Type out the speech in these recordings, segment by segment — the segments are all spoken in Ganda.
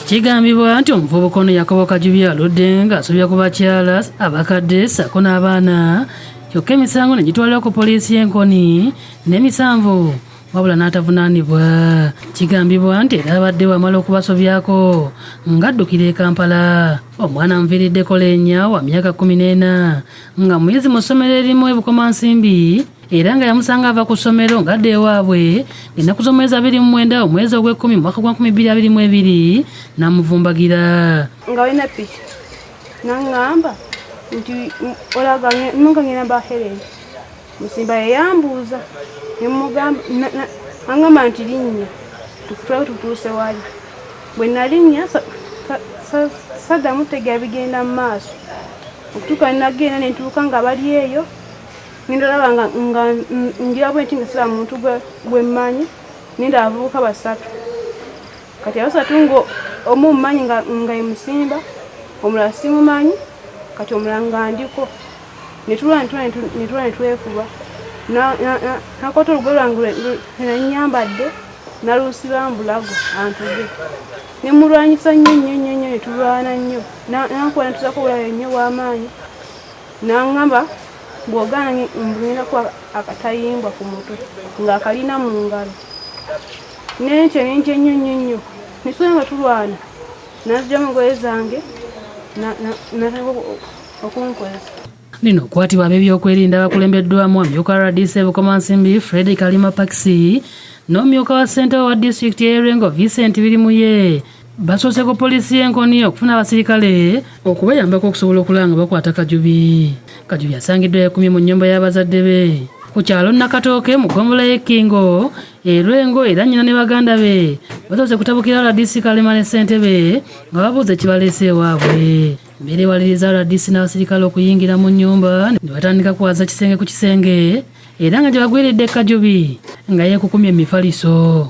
Kigambibwa nti omuvubuka ono Yakobo Kajubi aludde ng'asobya ku bakyala abakadde sako n'abaana kyokka emisango ne gitwalibwa ku poliisi y'Enkoni n'emisanvu wabula n'atavunaanibwa. Kigambibwa nti era abadde wamala okubasobyako ng'addukira e Kampala. Omwana amuviiriddeko leenya wa myaka 14 nga muyizi mu ssomero erimu ebukomansimbi era nga yamusanga ava ku ssomero ng'adda ewaabwe ennaku z'omwezi 29 omwezi ogw'Ekkumi mu mwaka gwa 2022 n'amuvumbagira. Nga olina piki n'aŋŋamba nti olaga nunga ngenda Baherere Musimba yeyambuuza nemugamba aŋŋamba nti linnya tukutwale tutuuse wali bwe nalinnya saddamu tegera bigenda mu maaso okutuuka nagenda nentuuka nga bali eyo nindalaba nga ngira bwe nti nga sira muntu gwe mmanyi ninda abavubuka basatu kati abasatu ngo omu mmanyi nga ye Musimba omulala simumanyi kati omulala nga ndiko netulwa netwefuba nakoota olugoye lwange nenanyambadde naluusibwa mbulago antuge nemulwanyisa nnyo netulwana nnyo nankuba netuzako obulabe nnyo bw'amaanyi naŋŋamba bw'ogaana mbulinaku akatayimbwa ku mutwe ng'akalina mu ngalo nentya nnyo netusobola nga tulwana nazigyamu engoye zange natandika okunkozesa. Lino okukwatibwa ab'ebyokwerinda abakulembeddwamu omumyuka wa RDC Bukomansimbi Fred Kalima Pakisi n'omumyuka wa ssentebe wa disitulikiti y'Erengo Vincent Birimuye basoose ku poliisi y'Enkoni okufuna abasirikale okubayambako okusobola okulanga bakwata Kajubi. Kajubi asangiddwa yekumye mu nnyumba y'abazadde be ku kyalo Nakatooke mu ggombolola y'Ekkingo Erengo era nnyina ne baganda be basoose kutabukira RDC Kalima ne ssentebe nga babuuza ekibaleese ewaabwe. Mbere waliriza RDC n'abasirikale okuyingira mu nnyumba ne batandika kuwaza kisenge ku kisenge era nga gye bagwiridde Kajubi nga yeekukumye emifaliso.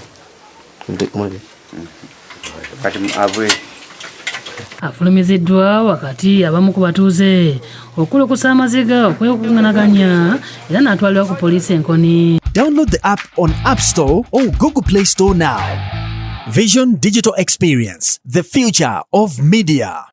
Afulumiziddwa wakati abamu ku batuuze okulukusa amaziga okwekuŋŋanaganya era n'atwalibwa ku poliisi Enkoni. Download the app on App Store or Google Play Store now. Vision Digital Experience, the future of media.